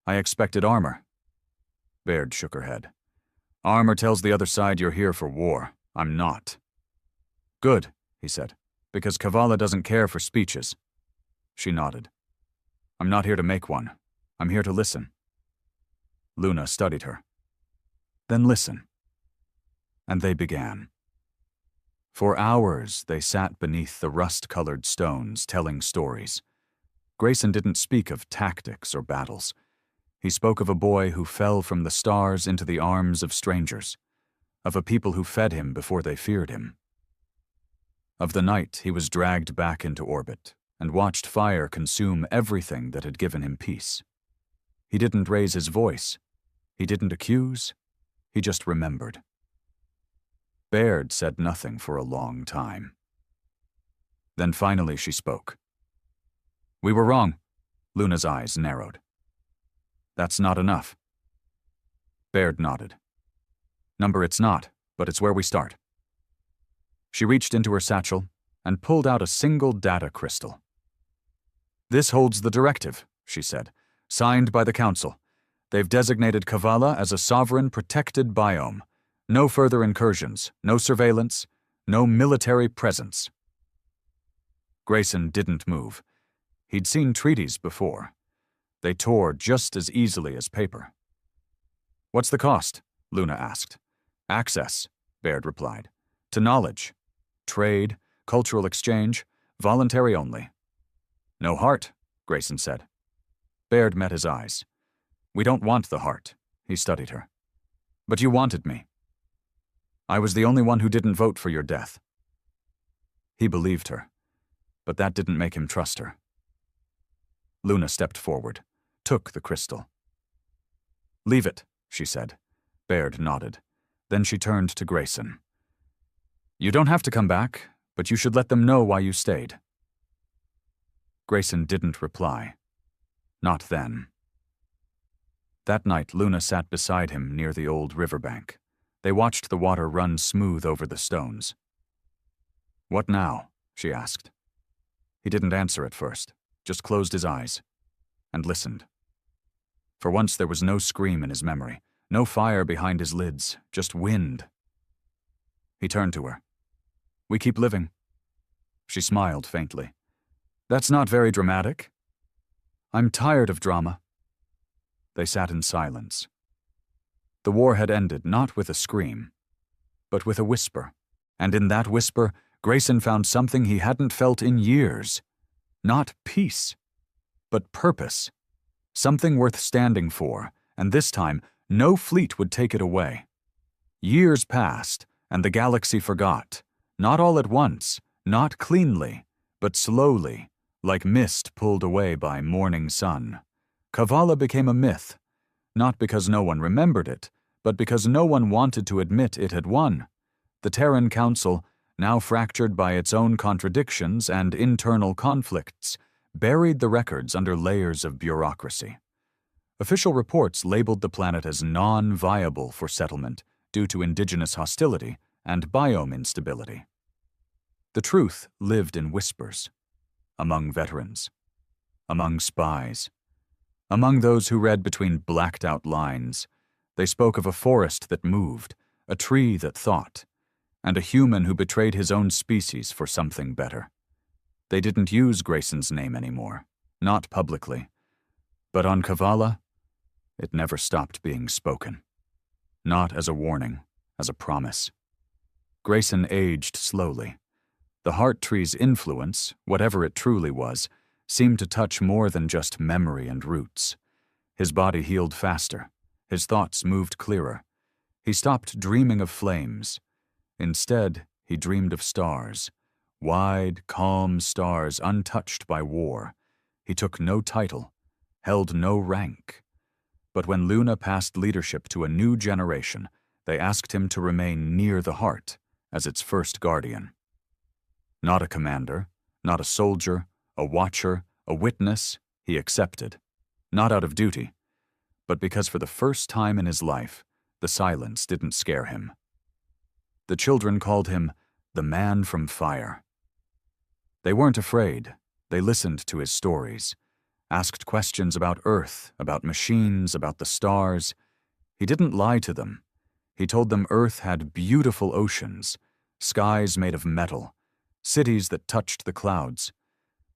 "I expected armor." Baird shook her head. "Armor tells the other side you're here for war. I'm not." "Good," he said, "because Kavala doesn't care for speeches." She nodded. "I'm not here to make one. I'm here to listen." Luna studied her. "Then listen." And they began. For hours they sat beneath the rust-colored stones telling stories. Grayson didn't speak of tactics or battles. He spoke of a boy who fell from the stars into the arms of strangers, of a people who fed him before they feared him, of the night he was dragged back into orbit and watched fire consume everything that had given him peace. He didn't raise his voice. He didn't accuse. He just remembered. Baird said nothing for a long time. Then finally she spoke. "We were wrong." Luna's eyes narrowed. "That's not enough." Baird nodded. "Number it's not, but it's where we start." She reached into her satchel and pulled out a single data crystal. "This holds the directive," she said, "signed by the Council. They've designated Kavala as a sovereign protected biome. No further incursions, no surveillance, no military presence." Grayson didn't move. He'd seen treaties before. They tore just as easily as paper. "What's the cost?" Luna asked. "Access," Baird replied. "To knowledge. Trade, cultural exchange, voluntary only." No heart, Grayson said. Baird met his eyes. We don't want the heart, he studied her. But you wanted me. I was the only one who didn't vote for your death. He believed her, but that didn't make him trust her. Luna stepped forward, took the crystal. Leave it, she said. Baird nodded. Then she turned to Grayson. You don't have to come back, but you should let them know why you stayed. Grayson didn't reply. Not then. That night, Luna sat beside him near the old riverbank. They watched the water run smooth over the stones. What now? She asked. He didn't answer at first, just closed his eyes, and listened. For once there was no scream in his memory, no fire behind his lids, just wind. He turned to her. We keep living. She smiled faintly. That's not very dramatic. I'm tired of drama. They sat in silence. The war had ended not with a scream, but with a whisper, and in that whisper, Grayson found something he hadn't felt in years. Not peace, but purpose. Something worth standing for, and this time, no fleet would take it away. Years passed, and the galaxy forgot, not all at once, not cleanly, but slowly, like mist pulled away by morning sun. Kavala became a myth, not because no one remembered it, but because no one wanted to admit it had won. The Terran Council, now fractured by its own contradictions and internal conflicts, buried the records under layers of bureaucracy. Official reports labeled the planet as non-viable for settlement due to indigenous hostility and biome instability. The truth lived in whispers, among veterans, among spies, among those who read between blacked-out lines. They spoke of a forest that moved, a tree that thought, and a human who betrayed his own species for something better. They didn't use Grayson's name anymore, not publicly. But on Kavala, it never stopped being spoken. Not as a warning, as a promise. Grayson aged slowly. The heart tree's influence, whatever it truly was, seemed to touch more than just memory and roots. His body healed faster. His thoughts moved clearer. He stopped dreaming of flames. Instead, he dreamed of stars. Wide, calm stars untouched by war. He took no title, held no rank. But when Luna passed leadership to a new generation, they asked him to remain near the heart as its first guardian. Not a commander, not a soldier, a watcher, a witness, he accepted. Not out of duty, but because for the first time in his life, the silence didn't scare him. The children called him the man from fire. They weren't afraid. They listened to his stories, asked questions about Earth, about machines, about the stars. He didn't lie to them. He told them Earth had beautiful oceans, skies made of metal, cities that touched the clouds.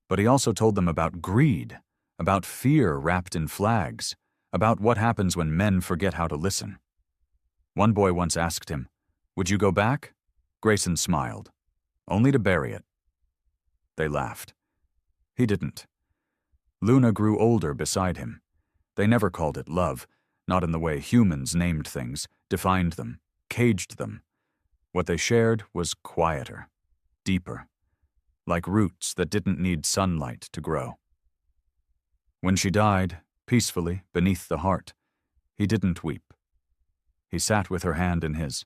But he also told them about greed, about fear wrapped in flags, about what happens when men forget how to listen. One boy once asked him, "Would you go back?" Grayson smiled. "Only to bury it." They laughed. He didn't. Luna grew older beside him. They never called it love, not in the way humans named things, defined them, caged them. What they shared was quieter, deeper, like roots that didn't need sunlight to grow. When she died, peacefully, beneath the heart, he didn't weep. He sat with her hand in his,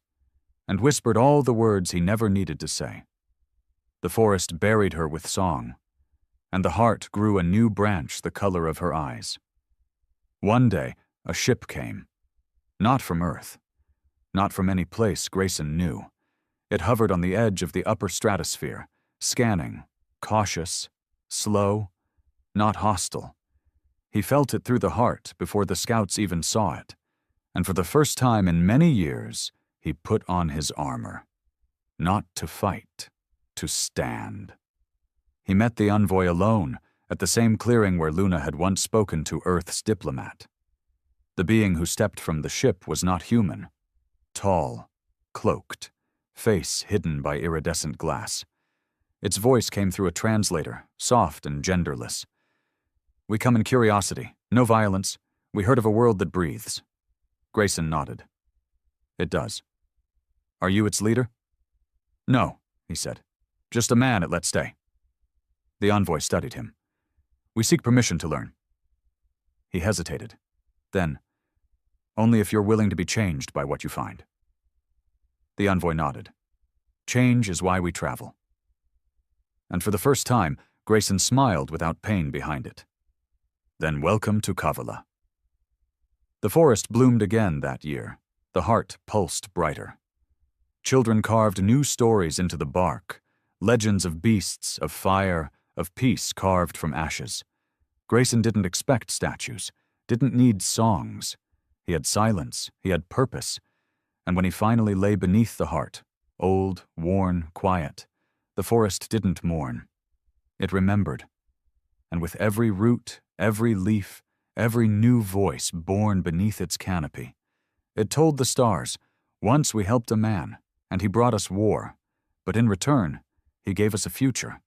and whispered all the words he never needed to say. The forest buried her with song, and the heart grew a new branch the color of her eyes. One day, a ship came. Not from Earth. Not from any place Grayson knew. It hovered on the edge of the upper stratosphere, scanning, cautious, slow, not hostile. He felt it through the heart before the scouts even saw it, and for the first time in many years, he put on his armor. Not to fight, to stand. He met the envoy alone, at the same clearing where Luna had once spoken to Earth's diplomat. The being who stepped from the ship was not human. Tall, cloaked, face hidden by iridescent glass. Its voice came through a translator, soft and genderless. "We come in curiosity, no violence. We heard of a world that breathes." Grayson nodded. "It does." "Are you its leader?" "No," he said. "Just a man it let stay." The envoy studied him. "We seek permission to learn." He hesitated. Then, "Only if you're willing to be changed by what you find." The envoy nodded. "Change is why we travel." And for the first time, Grayson smiled without pain behind it. "Then welcome to Kavala." The forest bloomed again that year. The heart pulsed brighter. Children carved new stories into the bark, legends of beasts, of fire, of peace carved from ashes. Grayson didn't expect statues, didn't need songs. He had silence, he had purpose. And when he finally lay beneath the heart, old, worn, quiet, the forest didn't mourn. It remembered. And with every root, every leaf, every new voice born beneath its canopy, it told the stars, "Once we helped a man, and he brought us war, but in return, he gave us a future,